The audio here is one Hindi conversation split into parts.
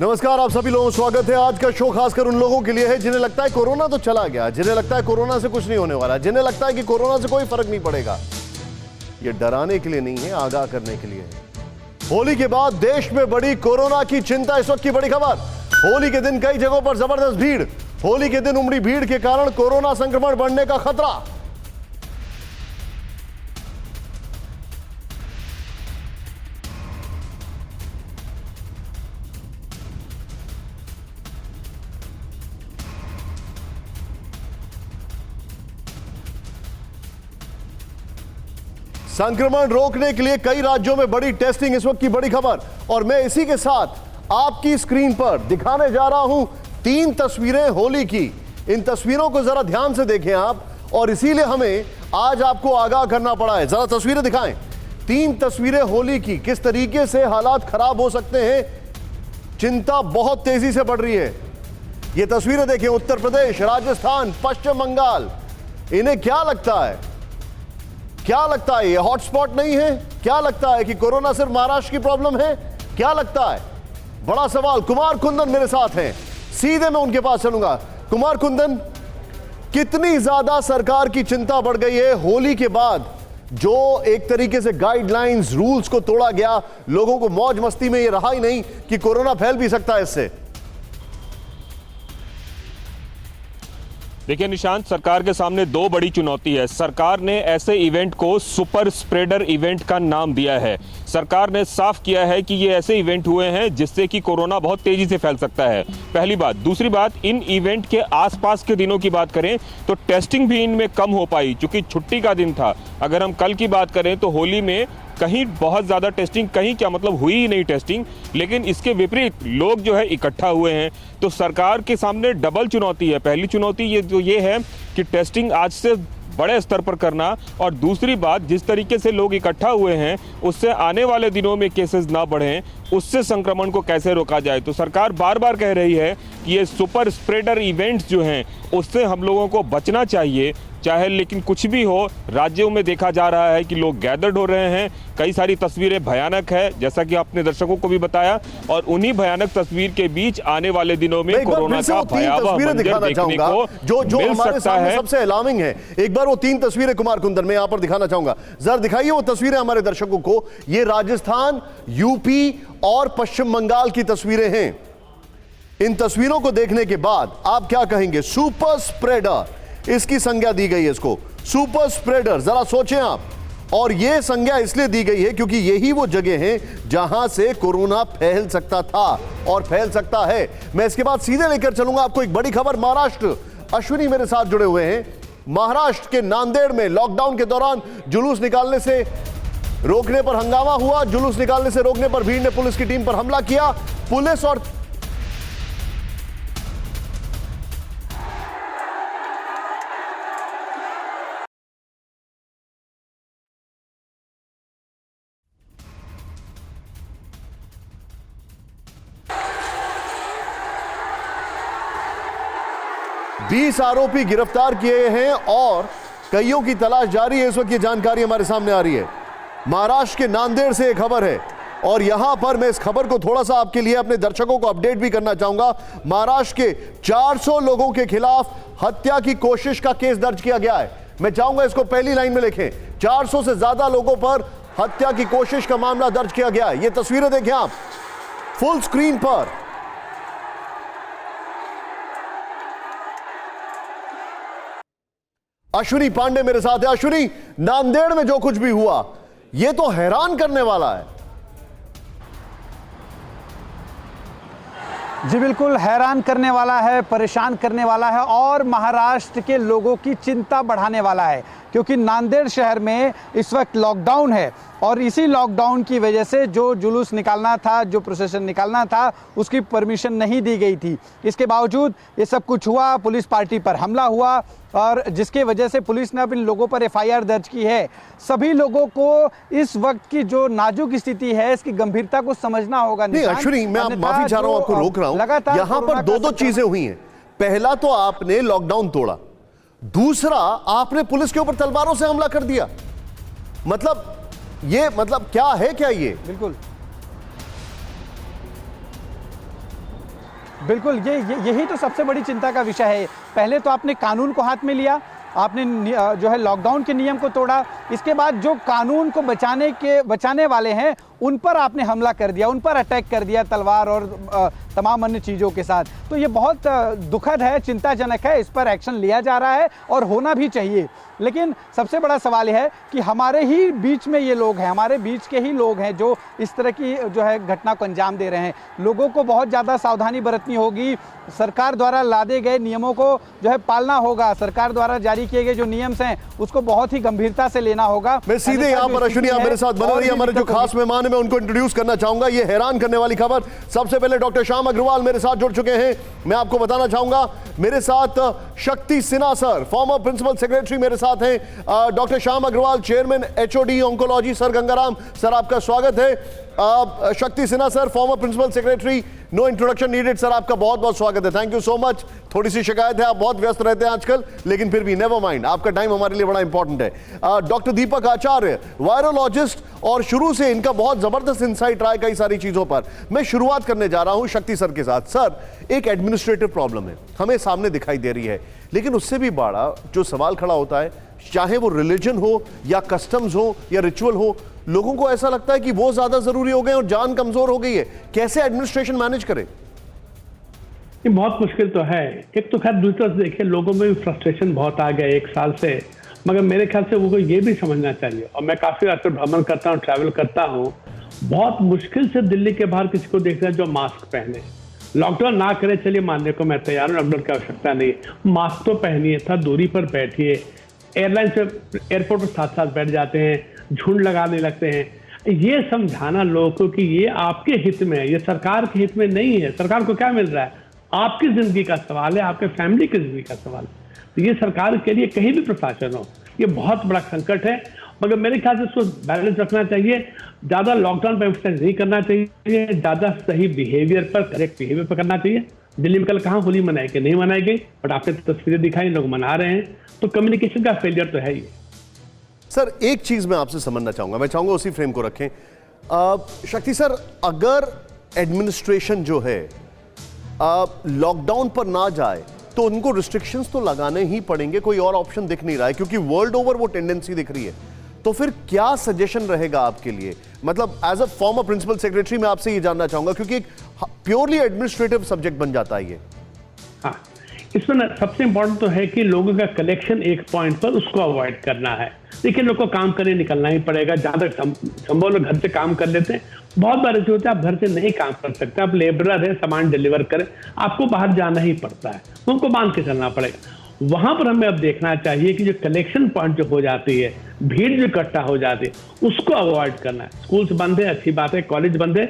नमस्कार, आप सभी लोगों का स्वागत है। आज का शो खासकर उन लोगों के लिए है जिन्हें लगता है कोरोना तो चला गया, जिन्हें लगता है कोरोना से कुछ नहीं होने वाला, जिन्हें लगता है कि कोरोना से कोई फर्क नहीं पड़ेगा। ये डराने के लिए नहीं है, आगाह करने के लिए है। होली के बाद देश में बड़ी कोरोना की चिंता। इस वक्त की बड़ी खबर, होली के दिन कई जगहों पर जबरदस्त भीड़। होली के दिन उमड़ी भीड़ के कारण कोरोना संक्रमण बढ़ने का खतरा। संक्रमण रोकने के लिए कई राज्यों में बड़ी टेस्टिंग। इस वक्त की बड़ी खबर, और मैं इसी के साथ आपकी स्क्रीन पर दिखाने जा रहा हूं 3 तस्वीरें होली की। इन तस्वीरों को जरा ध्यान से देखें आप, और इसीलिए हमें आज आपको आगाह करना पड़ा है। जरा तस्वीरें दिखाएं। 3 तस्वीरें होली की। किस तरीके से हालात खराब हो सकते हैं, चिंता बहुत तेजी से बढ़ रही है। ये तस्वीरें देखें, उत्तर प्रदेश, राजस्थान, पश्चिम बंगाल। इन्हें क्या लगता है, क्या लगता है ये हॉटस्पॉट नहीं है? क्या लगता है कि कोरोना सिर्फ महाराष्ट्र की प्रॉब्लम है? क्या लगता है? बड़ा सवाल। कुमार कुंदन मेरे साथ हैं, सीधे मैं उनके पास चलूंगा। कुमार कुंदन, कितनी ज्यादा सरकार की चिंता बढ़ गई है होली के बाद, जो एक तरीके से गाइडलाइंस, रूल्स को तोड़ा गया। लोगों को मौज मस्ती में ये रहा ही नहीं कि कोरोना फैल भी सकता है इससे। देखिए निशांत, सरकार के सामने 2 बड़ी चुनौती है। सरकार ने ऐसे इवेंट को सुपर स्प्रेडर इवेंट का नाम दिया है। सरकार ने साफ किया है कि ये ऐसे इवेंट हुए हैं जिससे कि कोरोना बहुत तेजी से फैल सकता है, पहली बात। दूसरी बात, इन इवेंट के आसपास के दिनों की बात करें तो टेस्टिंग भी इनमें कम हो पाई, क्योंकि छुट्टी का दिन था। अगर हम कल की बात करें तो होली में कहीं बहुत ज़्यादा टेस्टिंग, कहीं क्या मतलब हुई ही नहीं टेस्टिंग, लेकिन इसके विपरीत लोग जो है इकट्ठा हुए हैं। तो सरकार के सामने डबल चुनौती है। पहली चुनौती ये है कि टेस्टिंग आज से बड़े स्तर पर करना, और दूसरी बात, जिस तरीके से लोग इकट्ठा हुए हैं उससे आने वाले दिनों में केसेस ना बढ़ें, उससे संक्रमण को कैसे रोका जाए। तो सरकार बार बार कह रही है कि ये सुपर स्प्रेडर इवेंट्स जो हैं उससे हम लोगों को बचना चाहिए, चाहे लेकिन कुछ भी हो। राज्यों में देखा जा रहा है कि लोग गैदर्ड हो रहे हैं। कई सारी तस्वीरें भयानक है, जैसा कि आपने दर्शकों को भी बताया, और उन्हीं भयानक तस्वीर के बीच आने वाले दिनों में कोरोना का भयावह मंजर देखने को जो मिल हमारे सकता सामने है। सबसे अलार्मिंग है। एक बार वो 3 तस्वीरें कुमार कुंदन में यहां पर दिखाना चाहूंगा। जरा दिखाइए वो तस्वीरें हमारे दर्शकों को। ये राजस्थान, यूपी और पश्चिम बंगाल की तस्वीरें हैं। इन तस्वीरों को देखने के बाद आप क्या कहेंगे? सुपर स्प्रेडर, इसकी संज्ञा दी गई है इसको, सुपर स्प्रेडर। जरा सोचें आप। और यह संज्ञा इसलिए दी गई है क्योंकि यही वो जगह है जहां से कोरोना फैल सकता था और फैल सकता है। मैं इसके बाद सीधे लेकर चलूंगा आपको एक बड़ी खबर महाराष्ट्र। अश्विनी मेरे साथ जुड़े हुए हैं। महाराष्ट्र के नांदेड़ में लॉकडाउन के दौरान जुलूस निकालने से रोकने पर हंगामा हुआ। जुलूस निकालने से रोकने पर भीड़ ने पुलिस की टीम पर हमला किया। पुलिस और बीस आरोपी गिरफ्तार किए हैं और कईयों की तलाश जारी है। इस वक्त ये जानकारी हमारे सामने आ रही है। महाराष्ट्र के नांदेड़ से एक खबर है, और यहां पर मैं इस खबर को थोड़ा सा आपके लिए, अपने दर्शकों को अपडेट भी करना चाहूंगा। महाराष्ट्र के 400 लोगों के खिलाफ हत्या की कोशिश का केस दर्ज किया गया है। मैं चाहूंगा इसको पहली लाइन में लिखें। 400 से ज्यादा लोगों पर हत्या की कोशिश का मामला दर्ज किया गया है। ये तस्वीरें देखें आप फुल स्क्रीन पर। अश्विनी पांडे मेरे साथ है। अश्विनी, नांदेड़ में जो कुछ भी हुआ यह तो हैरान करने वाला है। जी बिल्कुल, हैरान करने वाला है, परेशान करने वाला है, और महाराष्ट्र के लोगों की चिंता बढ़ाने वाला है, क्योंकि नांदेड़ शहर में इस वक्त लॉकडाउन है, और इसी लॉकडाउन की वजह से जो जुलूस निकालना था, जो प्रोसेशन निकालना था, उसकी परमिशन नहीं दी गई थी। इसके बावजूद ये सब कुछ हुआ, पुलिस पार्टी पर हमला हुआ, और जिसके वजह से पुलिस ने अब इन लोगों पर FIR दर्ज की है। सभी लोगों को इस वक्त की जो नाजुक स्थिति है, इसकी गंभीरता को समझना होगा। नहीं अश्विनी, मैं माफी चाह रहा हूं, आपको रोक रहा हूं। यहां पर 2 चीजें हुई हैं। पहला तो आपने लॉकडाउन तोड़ा, दूसरा आपने पुलिस के ऊपर तलवारों से हमला कर दिया। मतलब क्या है क्या ये? बिल्कुल बिल्कुल, यही तो सबसे बड़ी चिंता का विषय है। पहले तो आपने कानून को हाथ में लिया, आपने जो है लॉकडाउन के नियम को तोड़ा, इसके बाद जो कानून को बचाने वाले हैं उन पर आपने हमला कर दिया, उन पर अटैक कर दिया तलवार और तमाम अन्य चीज़ों के साथ। तो ये बहुत दुखद है, चिंताजनक है, इस पर एक्शन लिया जा रहा है और होना भी चाहिए। लेकिन सबसे बड़ा सवाल है कि हमारे ही बीच में ये लोग हैं, हमारे बीच के ही लोग हैं जो इस तरह की जो है घटना को अंजाम दे रहे हैं। लोगों को बहुत ज़्यादा सावधानी बरतनी होगी, सरकार द्वारा लादे गए नियमों को जो है पालना होगा, सरकार द्वारा जारी किए गए जो नियम्स हैं उसको बहुत ही गंभीरता से लेना होगा। मैं सीधे यहाँ पर अश्विनी आप मेरे साथ बने रही, हमारे जो खास मेहमान है मैं उनको इंट्रोड्यूस करना चाहूंगा। ये हैरान करने वाली खबर, सबसे पहले डॉक्टर श्याम अग्रवाल मेरे साथ जुड़ चुके हैं। मैं आपको बताना चाहूंगा मेरे साथ Shakti Sinha sir, former principal secretary मेरे साथ हैं। Doctor Shyam Agrawal, chairman HOD oncology. Sir Gangaram sir, आपका स्वागत है। Shakti Sinha sir, former principal secretary, no introduction needed sir, आपका बहुत बहुत स्वागत है। Thank you so much. थोड़ी सी शिकायत है, आप बहुत व्यस्त रहते हैं आजकल, लेकिन फिर भी नेवर माइंड, आपका टाइम हमारे लिए बड़ा इंपॉर्टेंट है। डॉक्टर दीपक आचार्य, वायरोलॉजिस्ट, और शुरू से इनका बहुत जबरदस्त इंसाइट रहा है कई सारी चीजों पर। मैं शुरुआत करने जा रहा हूं शक्ति सर के साथ। सर, एक एडमिनिस्ट्रेटिव प्रॉब्लम है हमें सामने दिखाई दे रही है, लेकिन उससे भी बड़ा जो सवाल खड़ा होता है, चाहे वो रिलीजन हो या कस्टम्स हो या रिचुअल हो, लोगों को ऐसा लगता है कि वो ज्यादा जरूरी हो गए और जान कमजोर हो गई है। कैसे एडमिनिस्ट्रेशन मैनेज करे? ये बहुत मुश्किल तो है। एक तो खैर दूसरी तरफ देखिए, लोगों में भी फ्रस्ट्रेशन बहुत आ गया एक साल से, मगर मेरे ख्याल से वो ये भी समझना चाहिए, और मैं काफी आजकल भ्रमण करता हूँ, ट्रैवल करता हूँ, बहुत मुश्किल से दिल्ली के बाहर किसी को देखता है जो मास्क पहने। लॉकडाउन ना करे चलिए मानने को मैं तैयार हूँ, लॉकडाउन की आवश्यकता नहीं है, मास्क तो पहनिए, था दूरी पर बैठिए। एयरलाइन से एयरपोर्ट पर साथ साथ बैठ जाते हैं, झुंड लगाने लगते हैं। ये समझाना लोगों को कि ये आपके हित में है, ये सरकार के हित में नहीं है। सरकार को क्या मिल रहा है? आपकी जिंदगी का सवाल है, आपके फैमिली की जिंदगी का सवाल है। तो ये सरकार के लिए कहीं भी प्रशासन हो, ये बहुत बड़ा संकट है। मगर मेरे ख्याल से इसको बैलेंस रखना चाहिए, ज्यादा लॉकडाउन पर एम्फसाइज नहीं करना चाहिए, ज्यादा सही बिहेवियर पर, करेक्ट बिहेवियर पर करना चाहिए। दिल्ली में कल कहाँ होली मनाई गई? नहीं मनाई गई, बट आपने तस्वीरें दिखाई, लोग मना रहे हैं, तो कम्युनिकेशन का फेलियर तो है ही। सर, एक चीज मैं आपसे समझना चाहूंगा, मैं चाहूंगा उसी फ्रेम को रखें। शक्ति सर, अगर एडमिनिस्ट्रेशन जो है लॉकडाउन पर ना जाए तो उनको रिस्ट्रिक्शंस तो लगाने ही पड़ेंगे, कोई और ऑप्शन दिख नहीं रहा है, क्योंकि वर्ल्ड ओवर वो टेंडेंसी दिख रही है। तो फिर क्या सजेशन रहेगा आपके लिए? मतलब as a former principal secretary मैं आपसे ये जानना चाहूंगा, क्योंकि एक प्योरली एडमिनिस्ट्रेटिव सब्जेक्ट बन जाता है ये। हाँ, इसमें ना सबसे इंपॉर्टेंट तो है कि लोगों का कलेक्शन एक पॉइंट पर, उसको अवॉइड करना है। देखिए, लोग को काम करने निकलना ही पड़ेगा, जहां तक संभव लोग घर से काम कर लेते हैं। बहुत बार ऐसे होता है आप घर से नहीं काम कर सकते, आप लेबरर है, सामान डिलीवर करें, आपको बाहर जाना ही पड़ता है, उनको बांध के चलना पड़ेगा। वहां पर हमें अब देखना चाहिए कि जो कलेक्शन पॉइंट जो हो जाती है, भीड़ जो इकट्ठा हो जाती है, उसको अवॉइड करना है। स्कूल्स बंद है, अच्छी बात है, कॉलेज बंद है,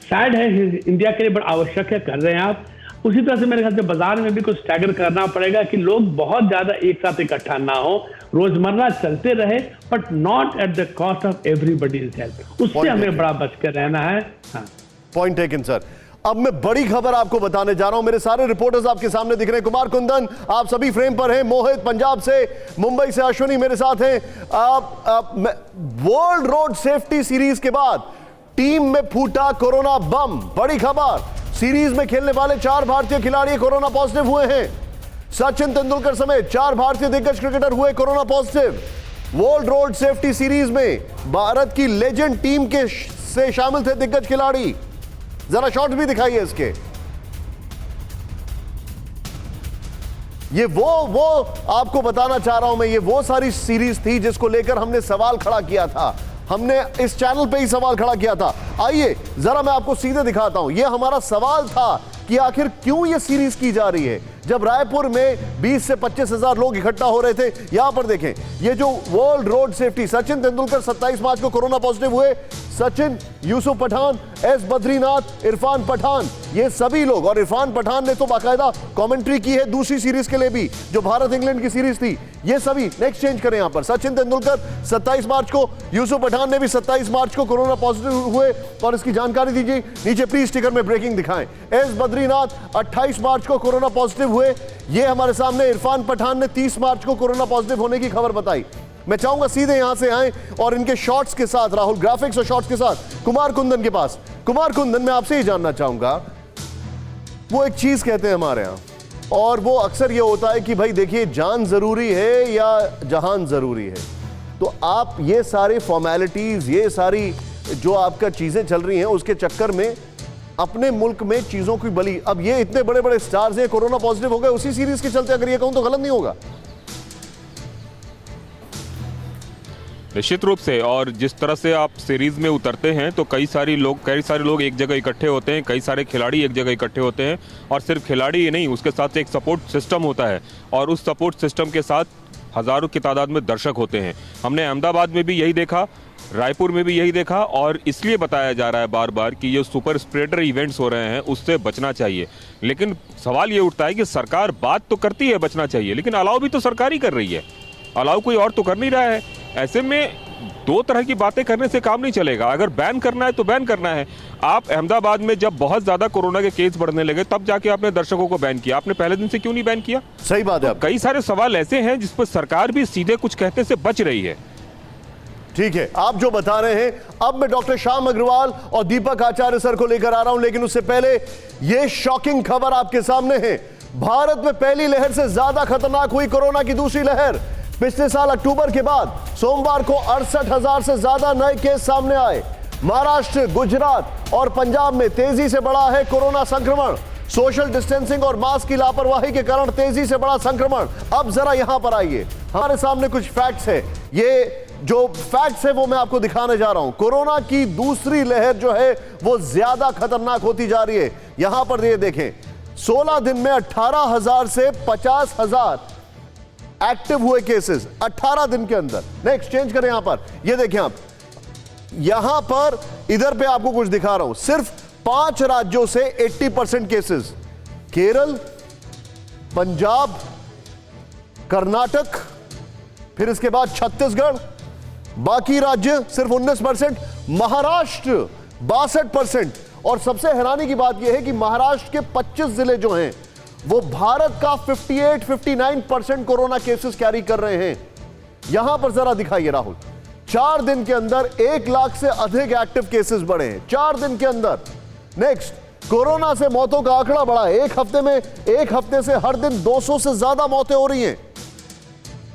सैड है, इंडिया के लिए बड़ा आवश्यक है, कर रहे हैं आप। उसी तरह से मेरे ख्याल से बाजार में भी कुछ स्टैगर करना पड़ेगा कि लोग बहुत ज्यादा एक साथ इकट्ठा ना हो, रोजमर्रा चलते रहे, but not at the cost of everybody's health. उससे हमें बड़ा बच कर रहना है। हाँ, पॉइंट टेकन सर। अब मैं बड़ी खबर आपको बताने जा रहा हूं, मेरे सारे रिपोर्टर्स आपके सामने दिख रहे हैं। कुमार कुंदन आप सभी फ्रेम पर हैं, मोहित पंजाब से, मुंबई से अश्विनी मेरे साथ हैं। वर्ल्ड रोड सेफ्टी सीरीज के बाद टीम में फूटा कोरोना बम, बड़ी खबर। सीरीज में खेलने वाले 4 भारतीय खिलाड़ी कोरोना पॉजिटिव हुए हैं। सचिन तेंदुलकर समेत 4 भारतीय दिग्गज क्रिकेटर हुए corona positive. World road safety series में भारत की लेजेंड टीम के से शामिल थे दिग्गज खिलाड़ी। जरा शॉट भी दिखाइए इसके। ये वो आपको बताना चाह रहा हूं मैं, ये वो सारी सीरीज थी जिसको लेकर हमने सवाल खड़ा किया था, हमने इस चैनल पे ही सवाल खड़ा किया था। आइए जरा मैं आपको सीधे दिखाता हूं। यह हमारा सवाल था कि आखिर क्यों यह सीरीज की जा रही है, जब रायपुर में 20 से 25 हजार लोग इकट्ठा हो रहे थे। यहां पर देखें, ये जो world road safety, Sachin Tendulkar 27 मार्च को कोरोना पॉजिटिव हुए। सचिन, यूसुफ पठान, एस बद्रीनाथ, इरफान पठान, ये सभी लोग, और इरफान पठान ने तो बाकायदा कमेंट्री की है दूसरी सीरीज के लिए भी, जो भारत इंग्लैंड की सीरीज थी। ये सभी नेक्स्ट चेंज करें यहां पर। सचिन तेंदुलकर 27 मार्च को, यूसुफ पठान ने भी 27 मार्च को कोरोना पॉजिटिव हुए, और इसकी जानकारी दीजिए नीचे प्लीज स्टिकर में ब्रेकिंग दिखाएं। एस बद्रीनाथ 28 मार्च को कोरोना पॉजिटिव हुए। ये हमारे सामने इरफान पठान ने 30 मार्च को कोरोना पॉजिटिव होने की खबर बताई। मैं चाहूंगा सीधे यहां से आए और इनके शॉट्स के साथ, राहुल, ग्राफिक्स और शॉट्स के साथ कुमार कुंदन के पास। कुमार कुंदन, मैं आपसे ही जानना चाहूंगा, वो एक चीज कहते हैं हमारे यहाँ, और वो अक्सर ये होता है कि भाई देखिए जान जरूरी है या जहान जरूरी है। तो आप ये सारे फॉर्मेलिटीज, ये सारी जो आपका चीजें चल रही हैं उसके चक्कर में अपने मुल्क में चीजों की बलि। अब ये इतने बड़े बड़े स्टार्स हैं, कोरोना पॉजिटिव हो गए उसी सीरीज के चलते, अगर ये कहूं तो गलत नहीं होगा। निश्चित रूप से, और जिस तरह से आप सीरीज में उतरते हैं तो कई सारे लोग एक जगह इकट्ठे होते हैं, कई सारे खिलाड़ी एक जगह इकट्ठे होते हैं, और सिर्फ खिलाड़ी ही नहीं, उसके साथ एक सपोर्ट सिस्टम होता है, और उस सपोर्ट सिस्टम के साथ हजारों की तादाद में दर्शक होते हैं। हमने अहमदाबाद में भी यही देखा, रायपुर में भी यही देखा, और इसलिए बताया जा रहा है बार बार कि ये सुपर स्प्रेडर इवेंट्स हो रहे हैं, उससे बचना चाहिए। लेकिन सवाल ये उठता है कि सरकार बात तो करती है बचना चाहिए, लेकिन अलाउ भी तो सरकार ही कर रही है, अलाउ कोई और तो कर नहीं रहा है। ऐसे में दो तरह की बातें करने से काम नहीं चलेगा। अगर बैन करना है तो बैन करना है। आप अहमदाबाद में जब बहुत ज्यादा कोरोना के केस बढ़ने लगे तब जाके आपने दर्शकों को बैन किया, आपने पहले दिन से क्यों नहीं बैन किया? सही बात है। तो कई सारे सवाल ऐसे हैं जिस पर सरकार भी सीधे कुछ कहने से बच रही है। ठीक है, आप जो बता रहे हैं, अब मैं डॉक्टर श्याम अग्रवाल और दीपक आचार्य सर को लेकर आ रहा हूं, लेकिन उससे पहले यह शॉकिंग खबर आपके सामने है। भारत में पहली लहर से ज्यादा खतरनाक हुई कोरोना की दूसरी लहर। पिछले साल अक्टूबर के बाद सोमवार को 68,000 से ज्यादा नए केस सामने आए। महाराष्ट्र, गुजरात और पंजाब में तेजी से बढ़ा है कोरोना संक्रमण। सोशल डिस्टेंसिंग और मास्क की लापरवाही के कारण तेजी से बढ़ा संक्रमण। अब जरा यहां पर आइए, हमारे सामने कुछ फैक्ट्स है। ये जो फैक्ट्स है वो मैं आपको दिखाने जा रहा हूं। कोरोना की दूसरी लहर जो है वो ज्यादा खतरनाक होती जा रही है। यहां पर ये देखें, 16 दिन में 18,000 से 50,000 एक्टिव हुए केसेस 18 दिन के अंदर। नेक्स्ट चेंज करें, यहां पर ये देखें आप, यहां पर इधर पे आपको कुछ दिखा रहा हूं। सिर्फ 5 राज्यों से 80% केसेस, केरल, पंजाब, कर्नाटक, फिर इसके बाद छत्तीसगढ़, बाकी राज्य सिर्फ 19%, महाराष्ट्र 62%। और सबसे हैरानी की बात यह है कि महाराष्ट्र के 25 जिले जो हैं वो भारत का 58-59% कोरोना केसेस कैरी कर रहे हैं। यहां पर जरा दिखाइए राहुल, 4 दिन के अंदर 1 लाख से अधिक एक्टिव केसेस बढ़े हैं 4 दिन के अंदर। नेक्स्ट, कोरोना से मौतों का आंकड़ा बढ़ा है। एक हफ्ते से हर दिन 200 से ज्यादा मौतें हो रही हैं।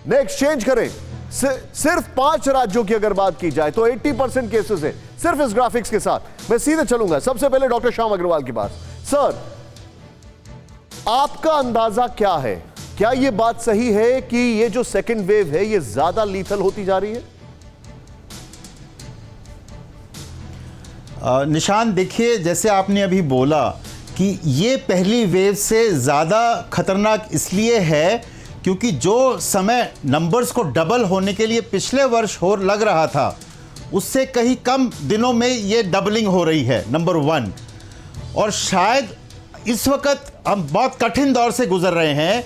नेक्स्ट चेंज करें, सिर्फ 5 राज्यों की अगर बात की जाए तो 80% केसेस है सिर्फ इस ग्राफिक्स के साथ। मैं सीधे चलूंगा सबसे पहले डॉक्टर श्याम अग्रवाल के पास। सर, आपका अंदाजा क्या है? क्या यह बात सही है कि ये जो सेकेंड वेव है ये ज्यादा लीथल होती जा रही है? निशान, देखिए जैसे आपने अभी बोला कि ये पहली वेव से ज़्यादा खतरनाक इसलिए है क्योंकि जो समय नंबर्स को डबल होने के लिए पिछले वर्ष हो लग रहा था उससे कहीं कम दिनों में ये डबलिंग हो रही है, नंबर 1। और शायद इस वक्त हम बहुत कठिन दौर से गुजर रहे हैं,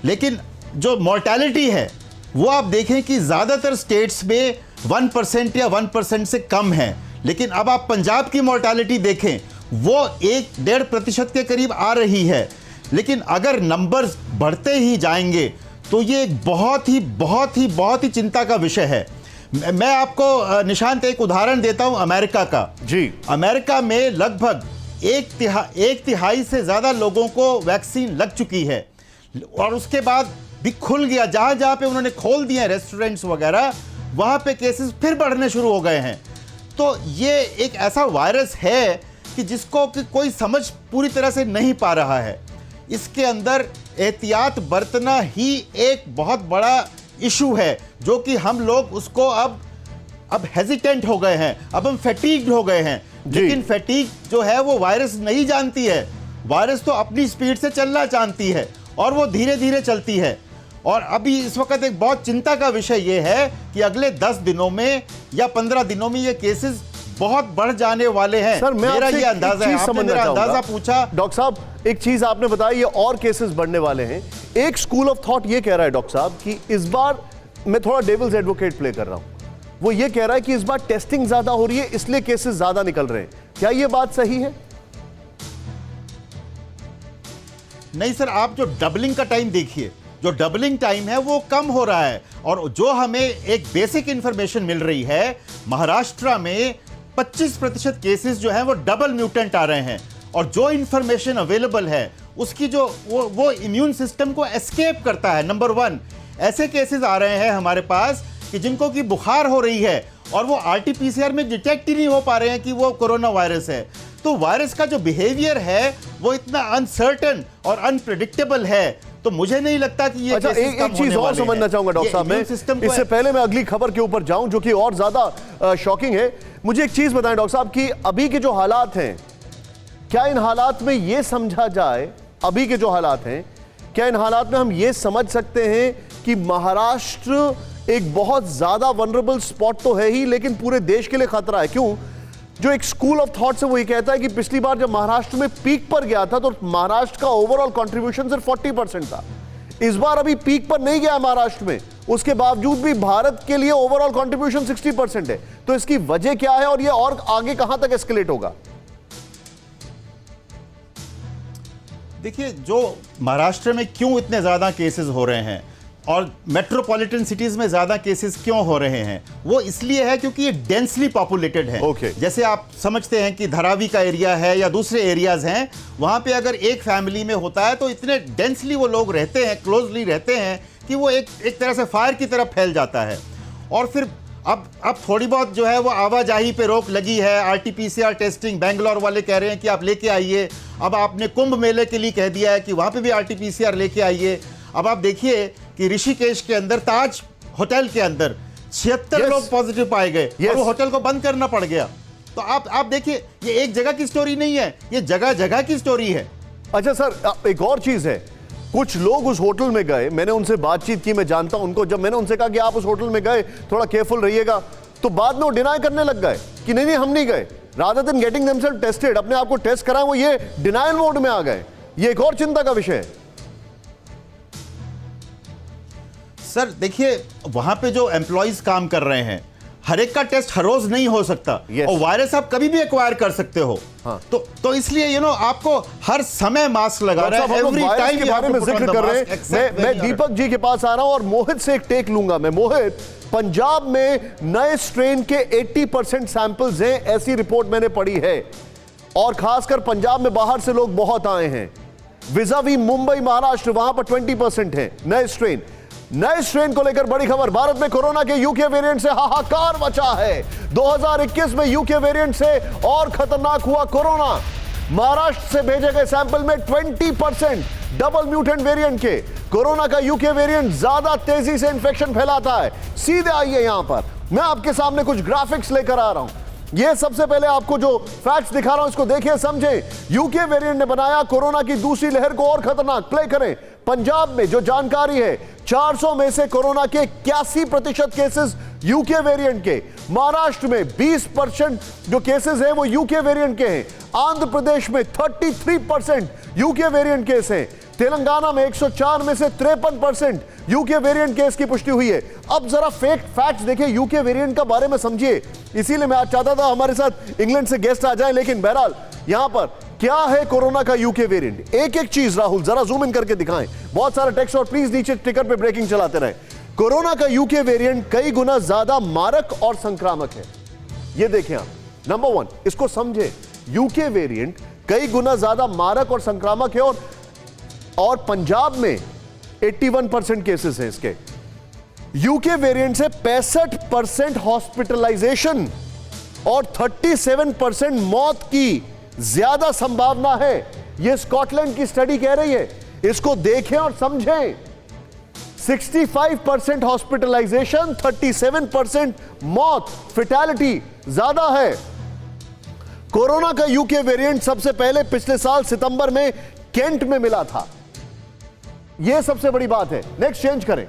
लेकिन जो मॉर्टेलिटी है वो आप देखें कि ज़्यादातर स्टेट्स में 1% या 1% से कम है। लेकिन अब आप पंजाब की मॉर्टेलिटी देखें, वो 1-1.5% के करीब आ रही है। लेकिन अगर नंबर्स बढ़ते ही जाएंगे तो ये एक बहुत ही चिंता का विषय है। मैं आपको निशांत एक उदाहरण देता हूं अमेरिका का। जी, अमेरिका में लगभग एक तिहाई से ज़्यादा लोगों को वैक्सीन लग चुकी है, और उसके बाद भी खुल गया, जहाँ जहाँ पे उन्होंने खोल दिए रेस्टोरेंट्स वगैरह, वहाँ पे केसेस फिर बढ़ने शुरू हो गए हैं। तो ये एक ऐसा वायरस है कि जिसको कि कोई समझ पूरी तरह से नहीं पा रहा है। इसके अंदर एहतियात बरतना ही एक बहुत बड़ा इशू है, जो कि हम लोग उसको अब हेजिटेंट हो गए हैं, अब हम फैटीग्ड हो गए हैं। लेकिन फैटीग जो है वो वायरस नहीं जानती है। वायरस तो अपनी स्पीड से चलना जानती है और वो धीरे धीरे चलती है। और अभी इस वक्त एक बहुत चिंता का विषय ये है कि अगले 10 दिनों में या 15 दिनों में ये केसेस बहुत बढ़ जाने वाले हैं। सर, मैं मेरा ये अंदाजा है। आपने मेरा अंदाजा पूछा। डॉक्टर साहब, एक चीज आपने बताई, ये और केसेस बढ़ने वाले हैं। एक स्कूल ऑफ थॉट ये कह रहा है डॉक्टर साहब कि इस बार, मैं थोड़ा डेविल्स एडवोकेट प्ले कर रहा हूं, वो ये कह रहा है कि इस बार टेस्टिंग ज्यादा हो रही है इसलिए केसेस ज्यादा निकल रहे हैं। क्या ये बात सही है? नहीं सर, आप जो डबलिंग का टाइम देखिए, जो डबलिंग टाइम है वो कम हो रहा है। और जो हमें एक बेसिक इंफॉर्मेशन मिल रही है, महाराष्ट्र में 25% केसेस जो हैं वो डबल म्यूटेंट आ रहे हैं। और जो इंफॉर्मेशन अवेलेबल है उसकी जो वो इम्यून सिस्टम को एस्केप करता है। नंबर 1, ऐसे केसेस आ रहे हैं हमारे पास कि जिनको की बुखार हो रही है और वो आरटीपीसीआर में डिटेक्ट ही नहीं हो पा रहे हैं कि वो कोरोना वायरस है। तो वायरस का जो बिहेवियर है वो इतना अनसर्टेन और अनप्रेडिक्टेबल है, तो मुझे नहीं लगता कि ये अच्छा, एक चीज और समझना चाहूंगा डॉक्टर साहब, मैं इससे पहले मैं अगली खबर के ऊपर जाऊं जो कि और ज्यादा शॉकिंग है। मुझे एक चीज बताएं डॉक्टर साहब कि अभी के जो हालात हैं, क्या इन हालात में यह समझा जाए, अभी के जो हालात हैं, क्या इन हालात में हम ये समझ सकते हैं कि महाराष्ट्र एक बहुत ज्यादा वनरेबल स्पॉट तो है ही, लेकिन पूरे देश के लिए खतरा है? क्यों? जो एक स्कूल ऑफ थॉट है वो ये कहता है कि पिछली बार जब महाराष्ट्र में पीक पर गया था तो महाराष्ट्र का ओवरऑल कंट्रीब्यूशन सिर्फ 40% था। इस बार अभी पीक पर नहीं गया महाराष्ट्र में, उसके बावजूद भी भारत के लिए ओवरऑल कंट्रीब्यूशन 60% है। तो इसकी वजह क्या है और ये और आगे कहां तक एस्केलेट होगा? देखिए, जो महाराष्ट्र में क्यों इतने ज़्यादा केसेस हो रहे हैं और मेट्रोपॉलिटन सिटीज़ में ज़्यादा केसेस क्यों हो रहे हैं, वो इसलिए है क्योंकि ये डेंसली पॉपुलेटेड है। जैसे आप समझते हैं कि धारावी का एरिया है या दूसरे एरियाज़ हैं, वहाँ पे अगर एक फैमिली में होता है तो इतने डेंसली वो लोग रहते हैं, क्लोजली रहते हैं कि वो एक तरह से फायर की तरफ फैल जाता है। और फिर अब थोड़ी बहुत जो है वो आवाजाही पे रोक लगी है, आरटीपीसीआर टेस्टिंग बेंगलोर वाले कह रहे हैं कि आप लेके आइए। अब आपने कुंभ मेले के लिए कह दिया है कि वहाँ पे भी आरटीपीसीआर लेके आइए। अब आप देखिए कि ऋषिकेश के अंदर ताज होटल के अंदर 76 लोग पॉजिटिव पाए गए और वो होटल को बंद करना पड़ गया। तो आप देखिए, ये एक जगह की स्टोरी नहीं है, ये जगह जगह की स्टोरी है। अच्छा सर, एक और चीज है, कुछ लोग उस होटल में गए, मैंने उनसे बातचीत की, मैं जानता हूं उनको। जब मैंने उनसे कहा कि आप उस होटल में गए, थोड़ा केयरफुल रहिएगा, तो बाद में वो डिनाई करने लग गए कि नहीं हम नहीं गए। Rather than getting themselves tested, अपने आप को टेस्ट कराएं, वो ये डिनायल मोड में आ गए। ये एक और चिंता का विषय है। सर देखिए, वहां पे जो एम्प्लॉइज काम कर रहे हैं, हर एक का टेस्ट हर रोज नहीं हो सकता। और वायरस आप कभी भी एक्वायर कर सकते हो। हाँ। तो इसलिए आपको हर समय मास्क लगा रहे हैं, एवरी टाइम के बारे में जिक्र कर रहे हैं। मैं दीपक जी के पास आ रहा हूं और मोहित से एक टेक लूंगा मैं। मोहित, पंजाब में नए स्ट्रेन के 80% सैंपल्स हैं, ऐसी रिपोर्ट मैंने पढ़ी है, और खासकर पंजाब में बाहर से लोग बहुत आए हैं। विजावी मुंबई, महाराष्ट्र, वहां पर 20% है नए स्ट्रेन। नए स्ट्रेन को लेकर बड़ी खबर, भारत में कोरोना के यूके वेरिएंट से हाहाकार मचा है। 2021 में यूके वेरिएंट से और खतरनाक हुआ कोरोना। महाराष्ट्र से भेजे गए सैंपल में 20% डबल म्यूटेंट वेरिएंट के कोरोना का यूके वेरिएंट ज्यादा तेजी से इंफेक्शन फैलाता है। सीधे आइए, यहां पर मैं आपके सामने कुछ ग्राफिक्स लेकर आ रहा हूं। ये सबसे पहले आपको जो फैक्ट्स दिखा रहा हूं, इसको देखिए, समझे। यूके वेरिएंट ने बनाया कोरोना की दूसरी लहर को और खतरनाक। प्ले करें। पंजाब में जो जानकारी है, 400 में से कोरोना के 81% केसेस यूके वेरिएंट के। महाराष्ट्र में 20% जो केसेस हैं वो यूके वेरिएंट के हैं। आंध्र प्रदेश में 33% यूके वेरिएंट केस हैं। तेलंगाना में 104 में से 53% यूके वेरिएंट केस की पुष्टि हुई है। अब जरा फैक्ट्स देखिए यूके वेरिएंट का बारे में समझिए। इसीलिए मैं आज चाहता था हमारे साथ इंग्लैंड से गेस्ट आ जाए, लेकिन बहरहाल यहां पर क्या है कोरोना का यूके वेरिएंट, एक एक चीज राहुल जरा जूम इन करके दिखाएं। बहुत सारा टेक्स्ट और प्लीज नीचे टिकर पे ब्रेकिंग चलाते रहे। कोरोना का यूके वेरिएंट कई गुना ज्यादा मारक और संक्रामक है। ये देखें आप, नंबर 1 इसको समझे। यूके वेरिएंट कई गुना ज्यादा मारक और संक्रामक है, और पंजाब में 81% केसेस हैं इसके। यूके वेरिएंट से 65% हॉस्पिटलाइजेशन और 37% मौत की ज्यादा संभावना है। यह स्कॉटलैंड की स्टडी कह रही है। इसको देखें और समझें। 65% हॉस्पिटलाइजेशन, 37% मौत, फेटालिटी ज्यादा है। कोरोना का यूके वेरिएंट सबसे पहले पिछले साल सितंबर में केंट में मिला था। यह सबसे बड़ी बात है। नेक्स्ट चेंज करें।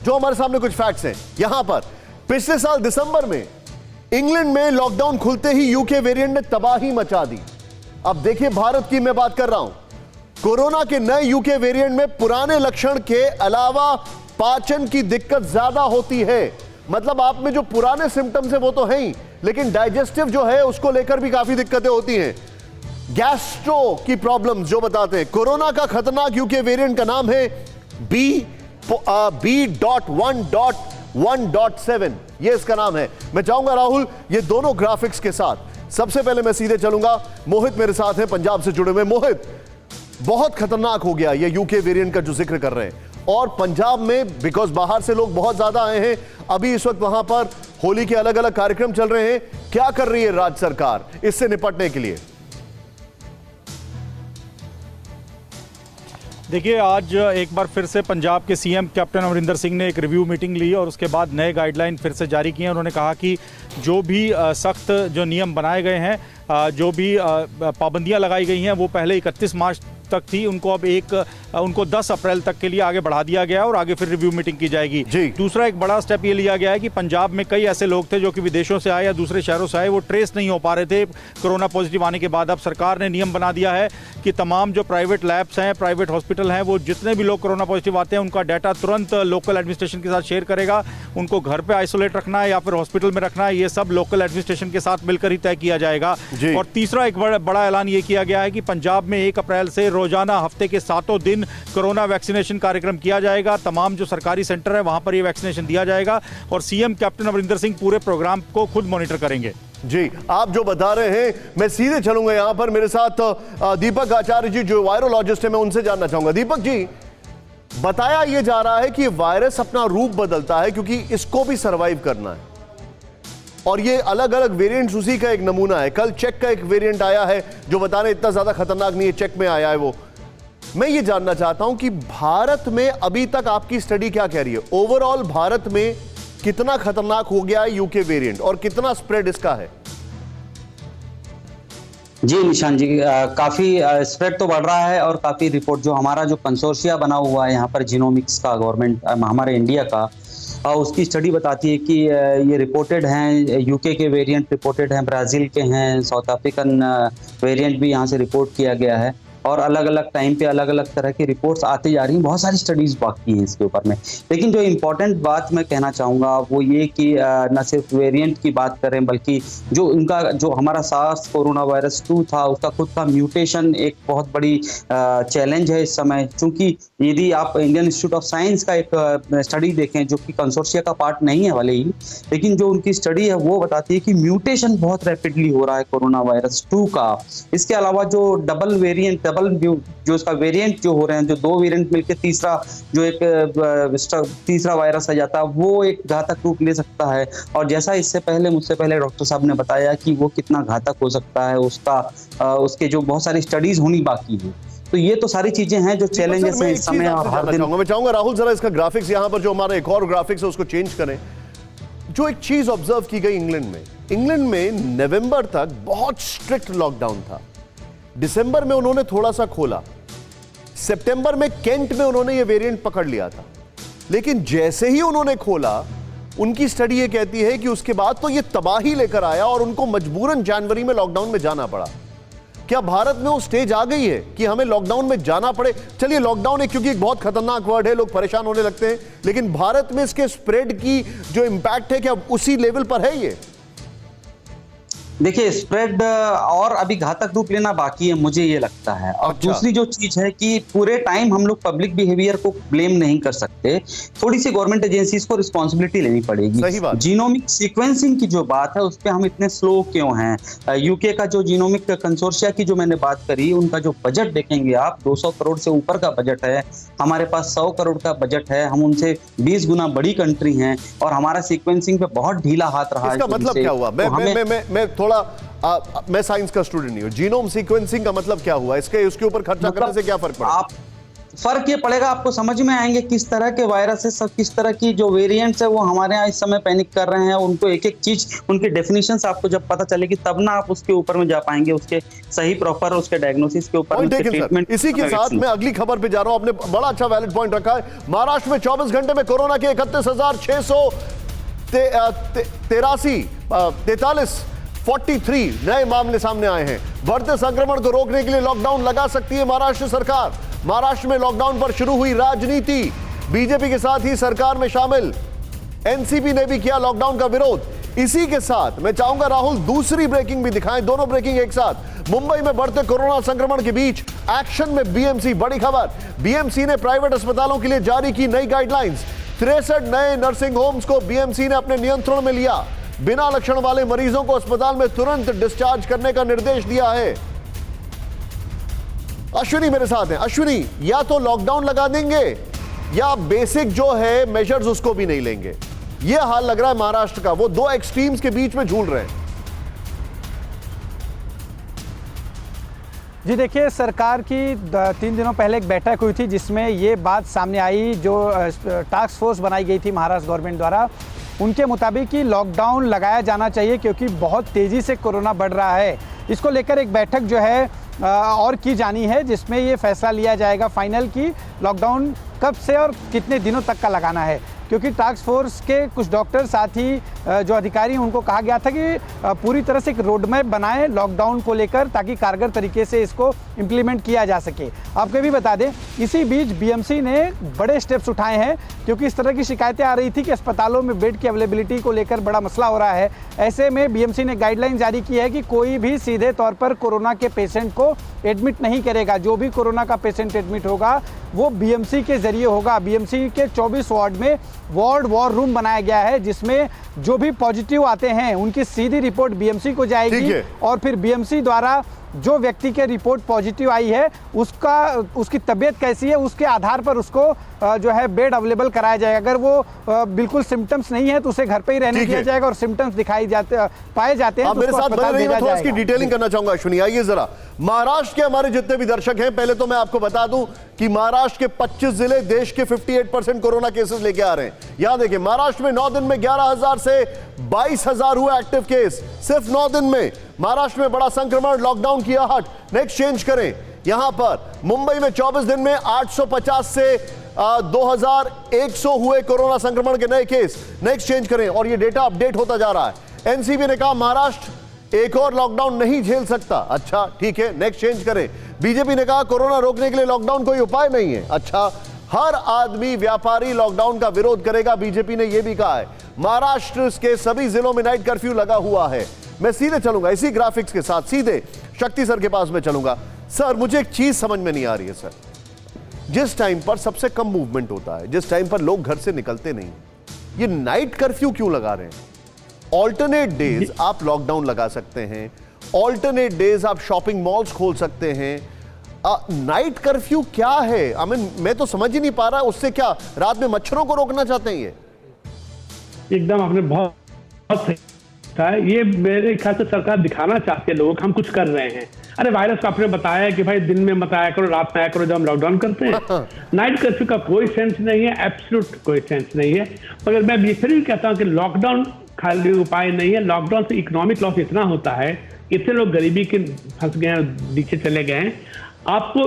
जो हमारे सामने कुछ फैक्ट्स हैं यहां पर, पिछले साल दिसंबर में इंग्लैंड में लॉकडाउन खुलते ही यूके वेरिएंट ने तबाही मचा दी। अब देखिए भारत की मैं बात कर रहा हूं। कोरोना के नए यूके वेरिएंट में पुराने लक्षण के अलावा पाचन की दिक्कत ज्यादा होती है। मतलब आप में जो पुराने सिम्टम्स है वो तो है ही, लेकिन डाइजेस्टिव जो है उसको लेकर भी काफी दिक्कतें होती हैं। गैस्ट्रो की प्रॉब्लम्स जो बताते हैं। कोरोना का खतरनाक यूके वेरिएंट का नाम है B.1.1.7, ये इसका नाम है। मैं चाहूंगा राहुल ये दोनों ग्राफिक्स के साथ सबसे पहले मैं सीधे चलूंगा, मोहित मेरे साथ हैं पंजाब से जुड़े हुए। मोहित, बहुत खतरनाक हो गया ये यूके वेरिएंट का जो जिक्र कर रहे हैं, और पंजाब में बिकॉज बाहर से लोग बहुत ज्यादा आए हैं, अभी इस वक्त वहां पर होली के अलग अलग कार्यक्रम चल रहे हैं। क्या कर रही है राज्य सरकार इससे निपटने के लिए? देखिए, आज एक बार फिर से पंजाब के सीएम कैप्टन अमरिंदर सिंह ने एक रिव्यू मीटिंग ली और उसके बाद नए गाइडलाइन फिर से जारी किए हैं। उन्होंने कहा कि जो भी सख्त जो नियम बनाए गए हैं, जो भी पाबंदियां लगाई गई हैं, वो पहले 31 मार्च तक थी, उनको अब उनको 10 अप्रैल तक के लिए आगे बढ़ा दिया गया है और आगे फिर रिव्यू मीटिंग की जाएगी। दूसरा एक बड़ा स्टेप ये लिया गया है कि पंजाब में कई ऐसे लोग थे जो कि विदेशों से आए या दूसरे शहरों से आए, वो ट्रेस नहीं हो पा रहे थे कोरोना पॉजिटिव आने के बाद। अब सरकार ने नियम बना दिया है कि तमाम जो प्राइवेट लैब्स हैं, प्राइवेट हॉस्पिटल हैं, वो जितने भी लोग कोरोना पॉजिटिव आते हैं उनका डाटा तुरंत लोकल एडमिनिस्ट्रेशन के साथ शेयर करेगा। उनको घर पे आइसोलेट रखना है या फिर हॉस्पिटल में रखना है, ये सब लोकल एडमिनिस्ट्रेशन के साथ मिलकर ही तय किया जाएगा। और तीसरा एक बड़ा ऐलान ये किया गया है कि पंजाब में 1 अप्रैल से रोजाना हफ्ते के 7 दिन कोरोना वैक्सीनेशन कार्यक्रम किया जाएगा। तमाम जो सरकारी सेंटर है वहां पर ये वैक्सीनेशन दिया जाएगा और सीएम कैप्टन अमरिंदर सिंह पूरे प्रोग्राम को खुद मॉनिटर करेंगे। जी, आप जो बता रहे हैं, मैं सीधे चलूंगा यहां पर मेरे साथ दीपक आचार्य जी जो वायरोलॉजिस्ट है, मैं उनसे जानना चाहूंगा। दीपक जी, बताया यह जा रहा है कि वायरस अपना रूप बदलता है क्योंकि इसको भी सरवाइव करना है, और ये अलग अलग वेरिएंट्स उसी का एक नमूना है। कल चेक का एक वेरिएंट आया है जो बता रहे इतना ज्यादा खतरनाक नहीं है, चेक में आया है वो। मैं ये जानना चाहता हूं कि भारत में अभी तक आपकी स्टडी क्या कह रही है, ओवरऑल भारत में कितना खतरनाक हो गया है यूके वेरिएंट और कितना स्प्रेड इसका है? जी निशान जी, काफी स्प्रेड तो बढ़ रहा है और काफी रिपोर्ट जो हमारा जो कंसोर्शिया बना हुआ है यहाँ पर जीनोमिक्स का, गवर्नमेंट हमारे इंडिया का, उसकी स्टडी बताती है कि ये रिपोर्टेड हैं, यूके के वेरिएंट रिपोर्टेड हैं, ब्राजील के हैं, साउथ अफ्रीकन वेरिएंट भी यहाँ से रिपोर्ट किया गया है और अलग अलग टाइम पे अलग अलग तरह की रिपोर्ट्स आती जा रही हैं। बहुत सारी स्टडीज बाकी हैं इसके ऊपर में, लेकिन जो इम्पोर्टेंट बात मैं कहना चाहूँगा वो ये कि न सिर्फ वेरिएंट की बात करें बल्कि जो उनका जो हमारा सार्स कोरोना वायरस 2 था उसका खुद का म्यूटेशन एक बहुत बड़ी चैलेंज है इस समय। क्योंकि यदि आप इंडियन इंस्टीट्यूट ऑफ साइंस का एक स्टडी देखें जो कि कंसोर्शिया का पार्ट नहीं है भले ही, लेकिन जो उनकी स्टडी है वो बताती है कि म्यूटेशन बहुत रैपिडली हो रहा है कोरोना वायरस 2 का। इसके अलावा जो डबल वेरिएंट जो इसका वेरिएंट जो हो रहे हैं, जो 2 वेरिएंट मिलकर तीसरा जो एक तीसरा वायरस आ जाता है वो एक घातक रूप ले सकता है। और जैसा मुझसे पहले डॉक्टर साहब ने बताया कि वो कितना घातक हो सकता है, उसके जो बहुत सारी स्टडीज होनी बाकी है। तो ये तो सारी चीजें हैं जो चैलेंजेस हैं इस समय। हर दिन मैं चाहूंगा राहुल जरा इसका ग्राफिक्स यहाँ पर जो हमारा एक और ग्राफिक्स है उसको चेंज करें। जो एक चीज ऑब्जर्व की गई इंग्लैंड में नवंबर तक बहुत स्ट्रिक्ट लॉकडाउन था। दिसंबर में उन्होंने थोड़ा सा खोला, सितंबर में केंट में उन्होंने ये वेरिएंट पकड़ लिया था, लेकिन जैसे ही उन्होंने खोला उनकी स्टडी ये कहती है कि उसके बाद तो ये तबाही लेकर आया और उनको मजबूरन जनवरी में लॉकडाउन में जाना पड़ा। क्या भारत में वो स्टेज आ गई है कि हमें लॉकडाउन में जाना पड़े? चलिए लॉकडाउन है क्योंकि एक बहुत खतरनाक वर्ड है, लोग परेशान होने लगते हैं, लेकिन भारत में इसके स्प्रेड की जो इंपैक्ट है क्या उसी लेवल पर है ये? देखिए, स्प्रेड और अभी घातक रूप लेना बाकी है, मुझे ये लगता है। और दूसरी जो चीज है कि पूरे टाइम हम लोग पब्लिक बिहेवियर को ब्लेम नहीं कर सकते, थोड़ी सी गवर्नमेंट एजेंसीज को रिस्पॉन्सिबिलिटी लेनी पड़ेगी। जीनोमिक सीक्वेंसिंग की जो बात है उस पर हम इतने स्लो क्यों हैं? यूके का जो जीनोमिक कंसोर्शिया की जो मैंने बात करी, उनका जो बजट देखेंगे आप, 200 करोड़ से ऊपर का बजट है, हमारे पास 100 करोड़ का बजट है, हम उनसे 20 गुना बड़ी कंट्री हैं और हमारा सीक्वेंसिंग पे बहुत ढीला हाथ रहा है। इसका मतलब क्या हुआ? मैं थोड़ा मैं साइंस का स्टूडेंट नहीं हूं, जीनोम सीक्वेंसिंग का मतलब क्या हुआ? उसके ऊपर खर्चा करने से क्या फर्क पड़ा? फर्क ये पड़ेगा, आपको समझ में आएंगे किस तरह के वायरसेस और किस तरह की जो वेरिएंट्स है वो हमारे यहाँ इस समय पैनिक कर रहे हैं। उनको एक एक चीज, उनकी डेफिनेशंस आपको जब पता चलेगी तब ना आप उसके ऊपर में जा पाएंगे, उसके सही प्रॉपर उसके डायग्नोसिस के ऊपर ट्रीटमेंट। इसी के साथ मैं अगली खबर पे जा रहा हूं। आपने बड़ा अच्छा वैलिड पॉइंट रखा है। महाराष्ट्र में 24 घंटे में कोरोना के 43 नए मामले सामने आए हैं। बढ़ते संक्रमण को रोकने के लिए लॉकडाउन लगा सकती है महाराष्ट्र सरकार। महाराष्ट्र में लॉकडाउन पर शुरू हुई राजनीति, बीजेपी के साथ ही सरकार में शामिल एनसीपी ने भी किया लॉकडाउन का विरोध। इसी के साथ मैं चाहूंगा राहुल दूसरी ब्रेकिंग भी दिखाएं, दोनों ब्रेकिंग एक साथ। मुंबई में बढ़ते कोरोना संक्रमण के बीच एक्शन में बीएमसी, बड़ी खबर। बीएमसी ने प्राइवेट अस्पतालों के लिए जारी की नई गाइडलाइंस। 63 नए नर्सिंग होम्स को बीएमसी ने अपने नियंत्रण में लिया। बिना लक्षण वाले मरीजों को अस्पताल में तुरंत डिस्चार्ज करने का निर्देश दिया है। अश्विनी मेरे साथ हैं। अश्विनी, या तो लॉकडाउन लगा देंगे या बेसिक जो है मेजर्स उसको भी नहीं लेंगे। यह हाल लग रहा है महाराष्ट्र का। वो दो एक्सट्रीम्स के बीच में झूल रहे हैं। जी देखिए, सरकार की 3 दिनों पहले एक बैठक हुई थी जिसमें ये बात सामने आई, जो टास्क फोर्स बनाई गई थी महाराष्ट्र गवर्नमेंट द्वारा, उनके मुताबिक कि लॉकडाउन लगाया जाना चाहिए क्योंकि बहुत तेज़ी से कोरोना बढ़ रहा है। इसको लेकर एक बैठक जो है और की जानी है जिसमें ये फैसला लिया जाएगा फाइनल कि लॉकडाउन कब से और कितने दिनों तक का लगाना है। क्योंकि टास्क फोर्स के कुछ डॉक्टर साथ ही जो अधिकारी हैं उनको कहा गया था कि पूरी तरह से एक रोड मैप बनाएं लॉकडाउन को लेकर ताकि कारगर तरीके से इसको इम्प्लीमेंट किया जा सके। आपको भी बता दें, इसी बीच बीएमसी ने बड़े स्टेप्स उठाए हैं क्योंकि इस तरह की शिकायतें आ रही थी कि अस्पतालों में बेड की अवेलेबिलिटी को लेकर बड़ा मसला हो रहा है। ऐसे में बीएमसी ने गाइडलाइन जारी की है कि कोई भी सीधे तौर पर कोरोना के पेशेंट को एडमिट नहीं करेगा। जो भी कोरोना का पेशेंट एडमिट होगा वो बीएमसी के जरिए होगा। बीएमसी के 24 वार्ड में वार्ड वॉर रूम बनाया गया है जिसमें जो भी पॉजिटिव आते हैं उनकी सीधी रिपोर्ट बीएमसी को जाएगी और फिर बीएमसी द्वारा जो व्यक्ति के रिपोर्ट पॉजिटिव आई है उसकी तबीयत कैसी है उसके आधार पर उसको जो है बेड अवेलेबल कराया जाएगा। अगर वो बिल्कुल सिम्टम्स नहीं है तो उसे घर पे ही रहने दिया जाएगा और सिम्टम्स पाए जाते हैं तो मेरे साथ बने रहिए, मैं थोड़ा इसकी डिटेलिंग करना चाहूंगा। अश्विनी, आइए जरा महाराष्ट्र के हमारे जितने भी दर्शक हैं, पहले तो मैं आपको बता दूं कि महाराष्ट्र के 25 जिले देश के 58% कोरोना केसेस लेके आ रहे हैं। यहां देखिए, महाराष्ट्र में 9 दिन में 11,000 से 22,000 हुए एक्टिव केस, सिर्फ 9 दिन में। महाराष्ट्र में बड़ा संक्रमण, लॉकडाउन की आहट। नेक्स्ट चेंज करें, यहां पर मुंबई में 24 दिन में 850 से 2100 हुए कोरोना संक्रमण के नए केस। नेक्स्ट चेंज करें और ये डेटा अपडेट होता जा रहा है। एनसीबी ने कहा महाराष्ट्र एक और लॉकडाउन नहीं झेल सकता। अच्छा ठीक है, नेक्स्ट चेंज करें। बीजेपी ने कहा कोरोना रोकने के लिए लॉकडाउन कोई उपाय नहीं है। अच्छा, हर आदमी व्यापारी लॉकडाउन का विरोध करेगा, बीजेपी ने यह भी कहा है। महाराष्ट्र के सभी जिलों में नाइट कर्फ्यू लगा हुआ है। मैं सीधे चलूंगा इसी ग्राफिक्स के साथ, सीधे शक्ति सर के पास में चलूंगा। सर, मुझे एक चीज समझ में नहीं आ रही है सर, जिस टाइम पर सबसे कम मूवमेंट होता है, जिस टाइम पर लोग घर से निकलते नहीं, ये नाइट कर्फ्यू क्यों लगा रहे हैं? ऑल्टरनेट डेज आप लॉकडाउन लगा सकते हैं, ऑल्टरनेट डेज आप शॉपिंग मॉल्स खोल सकते हैं। नाइट कर्फ्यू क्या है? आई मीन, मैं तो समझ ही नहीं पा रहा। उससे क्या रात में मच्छरों को रोकना चाहते हैं? ये एकदम आपने बहुत सही कहा। ये मेरे ख्याल से सरकार दिखाना चाहती है लोगों को हम कुछ कर रहे हैं। अरे वायरस को आपने बताया कि भाई दिन में मत आया करो, रात में आया करो जब हम लॉकडाउन करते हैं। नाइट कर्फ्यू का कोई सेंस नहीं है, एब्सोल्यूट कोई सेंस नहीं है। मगर मैं फिर भी कहता हूं कि लॉकडाउन खाली उपाय नहीं है। लॉकडाउन से इकोनॉमिक लॉस इतना होता है, इतने लोग गरीबी के फंस गए हैं, नीचे चले गए हैं। आपको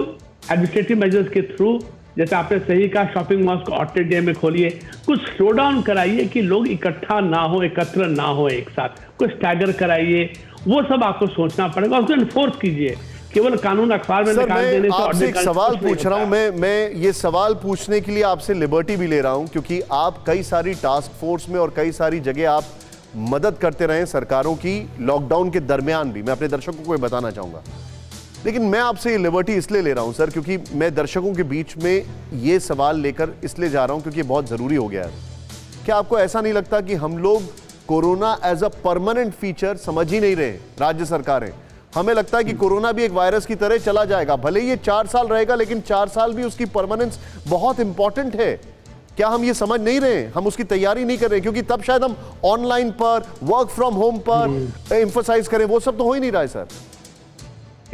एडमिनिस्ट्रेटिव मेजर्स के थ्रू, जैसे आपने सही कहा, शॉपिंग मॉल्स को ऑल्टरनेट डे में खोलिए, कुछ स्लो डाउन कराइए कि लोग इकट्ठा ना हो, एकत्र ना हो एक साथ, कुछ स्टैगर कराइए, वो सब आपको सोचना पड़ेगा। उसको एनफोर्स कीजिए, केवल कानून अखबार में निकाल देने से। आपसे एक सवाल पूछ रहा हूं, मैं ये सवाल पूछने के लिए आपसे लिबर्टी भी ले रहा हूं क्योंकि आप कई सारी टास्क फोर्स में और कई सारी जगह आप मदद करते रहे सरकारों की, लॉकडाउन के दरमियान भी। मैं अपने दर्शकों को बताना चाहूंगा, लेकिन मैं आपसे ये लिबर्टी इसलिए ले रहा हूं सर क्योंकि मैं दर्शकों के बीच में ये सवाल लेकर इसलिए जा रहा हूं क्योंकि ये बहुत जरूरी हो गया है। क्या आपको ऐसा नहीं लगता कि हम लोग corona as a permanent feature समझ ही नहीं रहे? राज्य सरकारें, हमें लगता है कि कोरोना भी एक वायरस की तरह चला जाएगा, भले ही ये 4 साल रहेगा, लेकिन 4 साल भी उसकी परमानेंस बहुत इंपॉर्टेंट है। क्या हम ये समझ नहीं रहे? हम उसकी तैयारी नहीं कर रहे क्योंकि तब शायद हम ऑनलाइन पर, वर्क फ्रॉम होम पर एम्फसाइज करें। वो सब तो हो ही नहीं रहा है सर।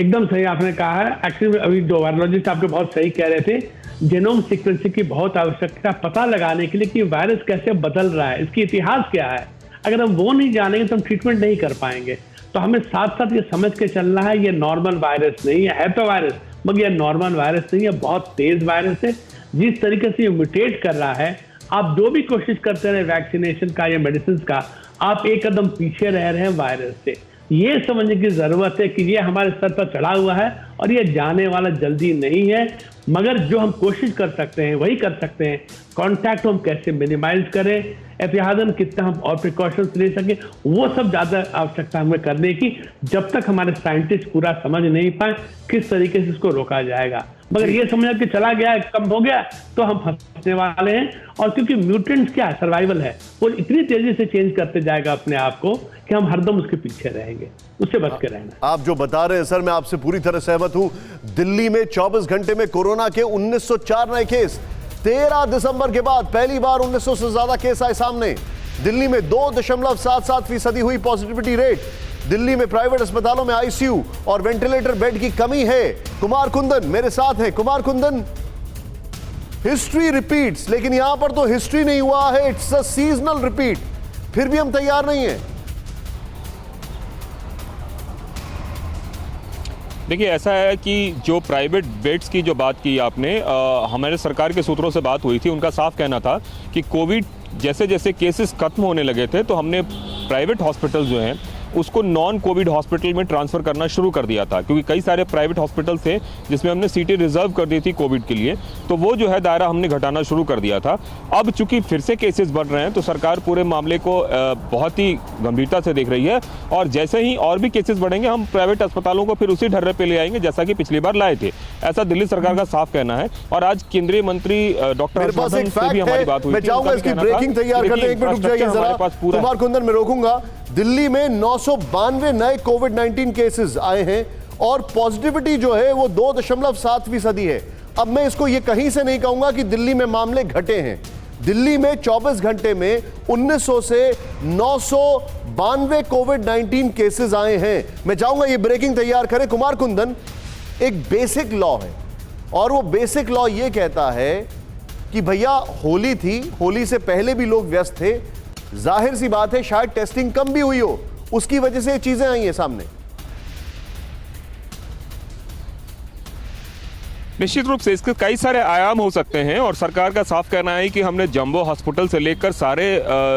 एकदम सही आपने कहा है। एक्चुअली अभी जो वायरोलॉजिस्ट आपके बहुत सही कह रहे थे, जेनोम सीक्वेंसिंग की बहुत आवश्यकता, पता लगाने के लिए कि वायरस कैसे बदल रहा है, इसकी इतिहास क्या है। अगर हम वो नहीं जानेंगे तो हम ट्रीटमेंट नहीं कर पाएंगे। तो हमें साथ साथ ये समझ के चलना है, ये नॉर्मल वायरस नहीं है तो वायरस, मगर ये नॉर्मल वायरस नहीं है, बहुत तेज वायरस है। जिस तरीके से ये म्यूटेट कर रहा है, आप जो भी कोशिश करते रहे वैक्सीनेशन का या मेडिसिन का, आप एक कदम पीछे रह रहे हैं वायरस से। ये समझने की जरूरत है कि ये हमारे सर पर चढ़ा हुआ है और ये जाने वाला जल्दी नहीं है। मगर जो हम कोशिश कर सकते हैं वही कर सकते हैं। कॉन्टैक्ट हम कैसे मिनिमाइज करें, एहतियातन कितना हम और प्रिकॉशंस ले सकें, वो सब ज़्यादा आवश्यकता हमें करने की, जब तक हमारे साइंटिस्ट पूरा समझ नहीं पाए किस तरीके से इसको रोका जाएगा। मगर ये समझ के चला गया, कम हो गया तो हम फंसने वाले हैं। और क्योंकि म्यूटेंट्स क्या सर्वाइवल है, वो इतनी तेजी से चेंज करते जाएगा अपने आप को कि हम हरदम उसके पीछे रहेंगे, उससे बच के रहना। आप जो बता रहे हैं सर, मैं आपसे पूरी तरह सहमत हूं। दिल्ली में 24 घंटे में कोरोना के 1904 नए केस। 13 दिसंबर के बाद पहली बार 1900 से ज्यादा केस आए सामने। दिल्ली में 2.77% हुई पॉजिटिविटी रेट। दिल्ली में प्राइवेट अस्पतालों में आईसीयू और वेंटिलेटर बेड की कमी है। कुमार कुंदन मेरे साथ हैं। कुमार कुंदन, हिस्ट्री रिपीट्स, लेकिन यहां पर तो हिस्ट्री नहीं हुआ है, इट्स अ सीजनल रिपीट। फिर भी हम तैयार नहीं हैं। देखिए, ऐसा है कि जो प्राइवेट बेड्स की जो बात की आपने, हमारे सरकार के सूत्रों से बात हुई थी, उनका साफ कहना था कि कोविड जैसे जैसे केसेस खत्म होने लगे थे तो हमने प्राइवेट हॉस्पिटल जो हैं उसको नॉन कोविड हॉस्पिटल में ट्रांसफ़र करना शुरू कर दिया था, क्योंकि कई सारे प्राइवेट हॉस्पिटल थे जिसमें हमने सीटें रिजर्व कर दी थी कोविड के लिए, तो वो जो है दायरा हमने घटाना शुरू कर दिया था। अब चूंकि फिर से केसेस बढ़ रहे हैं तो सरकार पूरे मामले को बहुत ही गंभीरता से देख रही है, और जैसे ही और भी केसेस बढ़ेंगे हम प्राइवेट अस्पतालों को फिर उसी ढर्रे पे ले आएंगे जैसा कि पिछली बार लाए थे। ऐसा दिल्ली सरकार का साफ कहना है। और आज केंद्रीय मंत्री डॉक्टर हर्षवर्धन से भी हमारी बात हुई थी। मैं चाहूंगा इसकी ब्रेकिंग तैयार करने, एक मिनट रुक जाइए जरा। कुमार कुंदन मैं रोकूंगा। दिल्ली में 992 नए कोविड-19 केसेस आए हैं और पॉजिटिविटी जो है वो 2.7% है। अब मैं इसको ये कहीं से नहीं कहूंगा कि दिल्ली में मामले घटे हैं। दिल्ली में 24 घंटे में 1900 से 992 कोविड-19 केसेस आए हैं। मैं चाहूंगा ये ब्रेकिंग तैयार करें। कुमार कुंदन, एक बेसिक लॉ है और वो बेसिक लॉ ये कहता है कि भैया होली थी, होली से पहले भी लोग व्यस्त थे, जाहिर सी बात है शायद टेस्टिंग कम भी हुई हो, उसकी वजह से ये चीजें आई हैं सामने। निश्चित रूप से इसके कई सारे आयाम हो सकते हैं और सरकार का साफ कहना है कि हमने जंबो हॉस्पिटल से लेकर सारे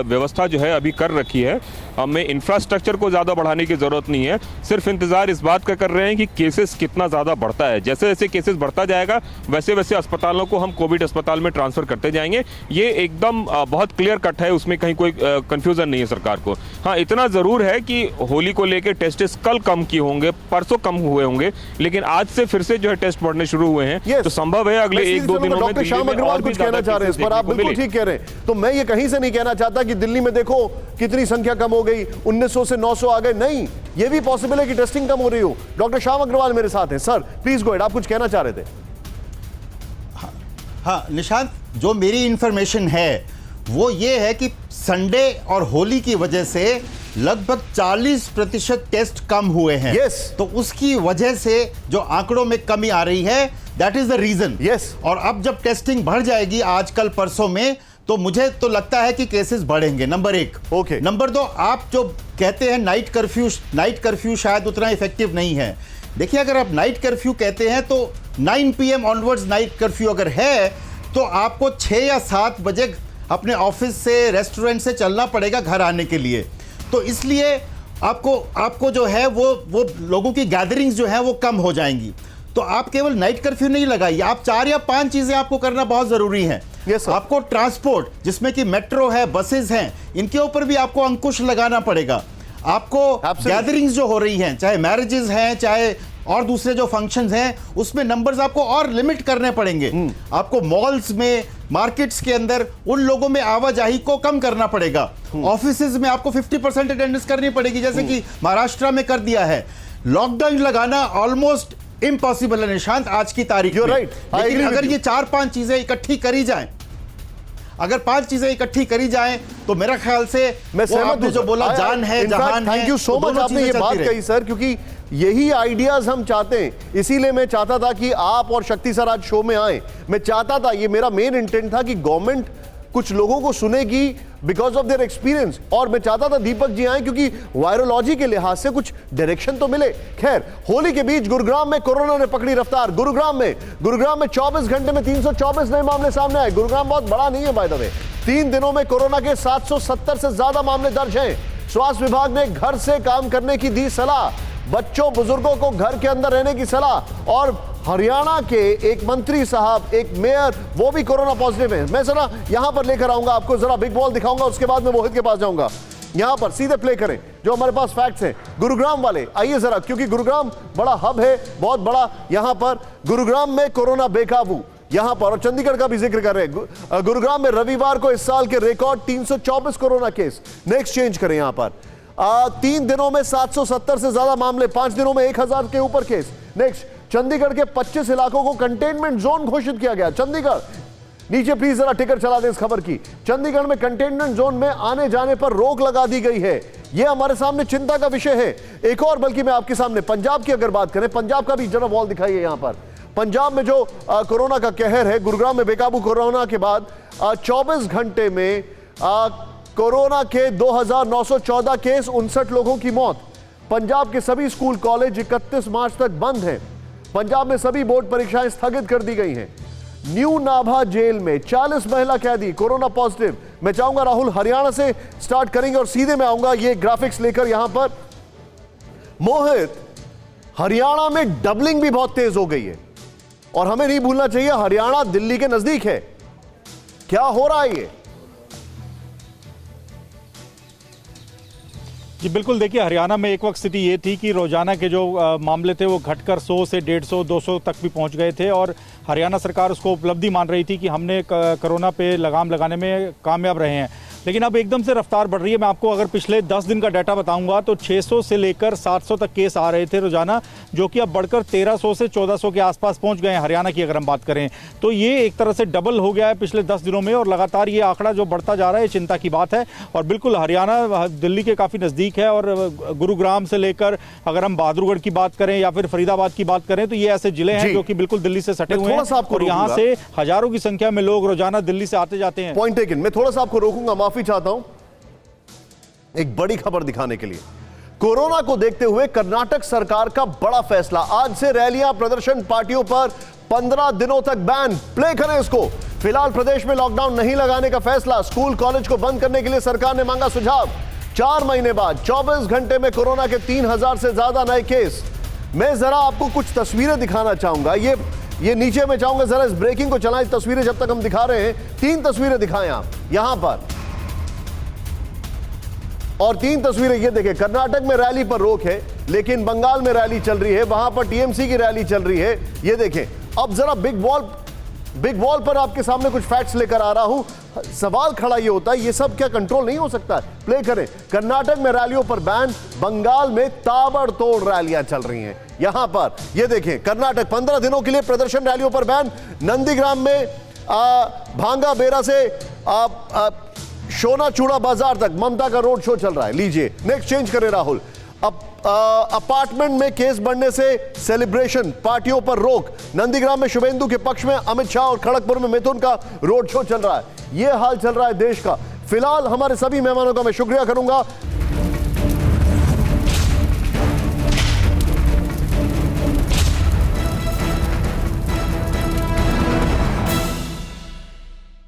व्यवस्था जो है अभी कर रखी है। हमें इंफ्रास्ट्रक्चर को ज़्यादा बढ़ाने की ज़रूरत नहीं है, सिर्फ इंतज़ार इस बात का कर रहे हैं कि केसेस कितना ज़्यादा बढ़ता है। जैसे जैसे केसेस बढ़ता जाएगा वैसे वैसे अस्पतालों को हम कोविड अस्पताल में ट्रांसफ़र करते जाएंगे। ये एकदम बहुत क्लियर कट है, उसमें कहीं कोई कन्फ्यूज़न नहीं है सरकार को। हाँ, इतना ज़रूर है कि होली को लेकर टेस्ट कल कम किए होंगे, परसों कम हुए होंगे, लेकिन आज से फिर से जो है टेस्ट बढ़ने शुरू हुए हैं। तो संभव है अगले 1-2 दिनों में डॉक्टर श्याम अग्रवाल कुछ कहना चाह रहे हैं इस पर, आप बिल्कुल ठीक कह रहे हैं। तो मैं ये कहीं से नहीं कहना चाहता कि दिल्ली में देखो कितनी संख्या कम हो गई, 1900 से 900 आ गए, नहीं, ये भी पॉसिबल है कि टेस्टिंग कम हो रही हो। डॉक्टर श्याम अग्रवाल मेरे साथ हैं। सर प्लीज गो अहेड, आप कुछ कहना चाह रहे थे। हाँ निशांत, जो मेरी इंफॉर्मेशन है वो ये है कि संडे और होली की वजह से लगभग 40% टेस्ट कम हुए हैं। Yes. तो उसकी वजह से जो आंकड़ों में कमी आ रही है, that is the reason. Yes. और अब जब टेस्टिंग बढ़ जाएगी आज कल परसों में, तो मुझे तो लगता है कि केसेस बढ़ेंगे, नंबर 1। Okay. नंबर 2, आप जो कहते हैं नाइट कर्फ्यू शायद उतना इफेक्टिव नहीं है। देखिए, अगर आप नाइट कर्फ्यू कहते हैं तो 9 PM ऑनवर्ड्स नाइट कर्फ्यू अगर है तो आपको 6 या 7 बजे अपने ऑफिस से, रेस्टोरेंट से चलना पड़ेगा घर आने के लिए। तो इसलिए आपको जो है वो लोगों की गैदरिंग्स जो है वो कम हो जाएंगी। तो आप केवल नाइट कर्फ्यू नहीं लगाइए, आप 4 या 5 चीजें आपको करना बहुत जरूरी है। Yes, आपको ट्रांसपोर्ट, जिसमें कि मेट्रो है, बसेस हैं, इनके ऊपर भी आपको अंकुश लगाना पड़ेगा। आपको गैदरिंग्स जो हो रही हैं, चाहे मैरिजेस हैं, चाहे और दूसरे जो फंक्शंस हैं, उसमें नंबर्स आपको और लिमिट करने पड़ेंगे। आपको मॉल्स में, मार्केट्स के अंदर उन लोगों में आवाजाही को कम करना पड़ेगा। ऑफिसेज में आपको 50% अटेंडेंस करनी पड़ेगी, जैसे कि महाराष्ट्र में कर दिया है। लॉकडाउन लगाना ऑलमोस्ट इम्पॉसिबल है निशांत आज की तारीख में। लेकिन अगर ये 4-5 चीजें इकट्ठी करी जाएं, अगर 5 चीजें इकट्ठी करी जाएं, तो मेरा ख्याल से मैं सहमत हूं जो बोला जान है जहान है। थैंक यू सो मच, आपने ये बात कही सर, क्योंकि यही आइडियाज हम चाहते हैं। इसीलिए मैं चाहता था कि आप और शक्ति सर आज शो में आए। मैं चाहता था, ये मेरा मेन इंटेंट था कि गवर्नमेंट कुछ लोगों को सुनेगी बिकॉज ऑफ देयर एक्सपीरियंस, और मैं चाहता था दीपक जी आए क्योंकि वायरोलॉजी के लिहाज से कुछ डायरेक्शन तो मिले। खैर, होली के बीच गुरुग्राम में कोरोना ने पकड़ी रफ्तार। गुरुग्राम में 24 घंटे में 324 नए मामले सामने आए। गुरुग्राम बहुत बड़ा नहीं है बाय द वे। 3 दिनों में कोरोना के 770 से ज्यादा मामले दर्ज हैं। स्वास्थ्य विभाग ने घर से काम करने की दी सलाह, बच्चों बुजुर्गों को घर के अंदर रहने की सलाह। और हरियाणा के एक मंत्री साहब, एक मेयर, वो भी कोरोना पॉजिटिव है। मैं जरा यहां पर लेकर आऊंगा आपको, जरा बिग बॉल दिखाऊंगा, उसके बाद मैं मोहित के पास जाऊंगा। यहां पर सीधे प्ले करें जो हमारे पास फैक्ट्स हैं। गुरुग्राम वाले आइए जरा, क्योंकि गुरुग्राम बड़ा हब है, बहुत बड़ा। यहां पर गुरुग्राम में कोरोना बेकाबू, यहां पर, और चंडीगढ़ का भी जिक्र कर रहे हैं। गुरुग्राम में रविवार को इस साल के record 324 corona case. Next change करें यहां पर 3 दिनों में 770 से ज्यादा मामले, 5 दिनों में 1000 के ऊपर केस। नेक्स्ट, चंडीगढ़ के 25 इलाकों को कंटेनमेंट जोन घोषित किया गया। चंडीगढ़, नीचे प्लीज जरा टिकर चला दें इस खबर की। चंडीगढ़ में कंटेनमेंट जोन में आने जाने पर रोक लगा दी गई है। यह हमारे सामने चिंता का विषय है। एक और, बल्कि मैं आपके सामने पंजाब की अगर बात करें, पंजाब का भी जरा वॉल दिखाइए यहां पर। पंजाब में जो कोरोना का कहर है, गुरुग्राम में बेकाबू कोरोना के बाद 24 घंटे में कोरोना के 2914 केस, 59 लोगों की मौत। पंजाब के सभी स्कूल कॉलेज 31 मार्च तक बंद हैं। पंजाब में सभी बोर्ड परीक्षाएं स्थगित कर दी गई हैं। न्यू नाभा जेल में 40 महिला कैदी कोरोना पॉजिटिव। मैं चाहूंगा राहुल, हरियाणा से स्टार्ट करेंगे और सीधे मैं आऊंगा ये ग्राफिक्स लेकर यहां पर। मोहित, हरियाणा में डबलिंग भी बहुत तेज हो गई है और हमें नहीं भूलना चाहिए हरियाणा दिल्ली के नजदीक है। क्या हो रहा है ये? जी बिल्कुल, देखिए हरियाणा में एक वक्त स्थिति ये थी कि रोजाना के जो मामले थे वो घटकर 100 से 150, 200 तक भी पहुंच गए थे और हरियाणा सरकार उसको उपलब्धि मान रही थी कि हमने कोरोना पे लगाम लगाने में कामयाब रहे हैं। लेकिन अब एकदम से रफ्तार बढ़ रही है। मैं आपको अगर पिछले 10 दिन का डाटा बताऊंगा तो 600 से लेकर 700 तक केस आ रहे थे रोजाना, जो कि अब बढ़कर 1300 से 1400 के आसपास पहुंच गए हैं हरियाणा की अगर हम बात करें तो। ये एक तरह से डबल हो गया है पिछले 10 दिनों में और लगातार ये आंकड़ा जो बढ़ता जा रहा है, चिंता की बात है। और बिल्कुल हरियाणा दिल्ली के काफ़ी नज़दीक है और गुरुग्राम से लेकर अगर हम बहादुरगढ़ की बात करें या फिर फरीदाबाद की बात करें तो ये ऐसे जिले हैं जो कि बिल्कुल दिल्ली से सटे हुए हैं और यहाँ से हजारों की संख्या में लोग रोजाना दिल्ली से आते जाते हैं। Point taken. मैं थोड़ा सा आपको रोकूंगा, माफी चाहता हूं, एक बड़ी खबर दिखाने के लिए। कोरोना को देखते हुए कर्नाटक सरकार का बड़ा फैसला। आज से रैलियां, प्रदर्शन, पार्टियों पर 15 दिनों तक बैन। प्ले करें इसको। फिलहाल प्रदेश में लॉकडाउन नहीं लगाने का फैसला। स्कूल कॉलेज को बंद करने के लिए सरकार ने मांगा सुझाव। 4 महीने बाद 24 घंटे में कोरोना के 3000 से ज्यादा नए केस। मैं जरा आपको कुछ तस्वीरें दिखाना चाहूंगा। ये नीचे मैं चाहूंगा जरा इस ब्रेकिंग को चलाएं, तस्वीरें जब तक हम दिखा रहे हैं। 3 तस्वीरें दिखाएं आप यहां पर, और 3 तस्वीरें ये देखें। कर्नाटक में रैली पर रोक है लेकिन बंगाल में रैली चल रही है, वहां पर टीएमसी की रैली चल रही है। ये देखें। अब जरा बिग वॉल पर आपके सामने कुछ फैक्ट्स लेकर आ रहा हूं। सवाल खड़ा ये होता है, ये सब क्या कंट्रोल नहीं हो सकता? प्ले करें। कर्नाटक में रैलियों पर बैन, बंगाल में ताबड़तोड़ रैलियां चल रही हैं। यहां पर ये देखें, कर्नाटक 15 दिनों के लिए प्रदर्शन, रैलियों पर बैन। नंदीग्राम में भांगा बेरा से शोना चूड़ा बाजार तक ममता का रोड शो चल रहा है। लीजिए, नेक्स्ट चेंज करें राहुल। अपार्टमेंट में केस बढ़ने से सेलिब्रेशन, पार्टियों पर रोक। नंदीग्राम में शुभेंदु के पक्ष में अमित शाह और खड़गपुर में मिथुन का रोड शो चल रहा है। यह हाल चल रहा है देश का। फिलहाल हमारे सभी मेहमानों का मैं शुक्रिया करूंगा।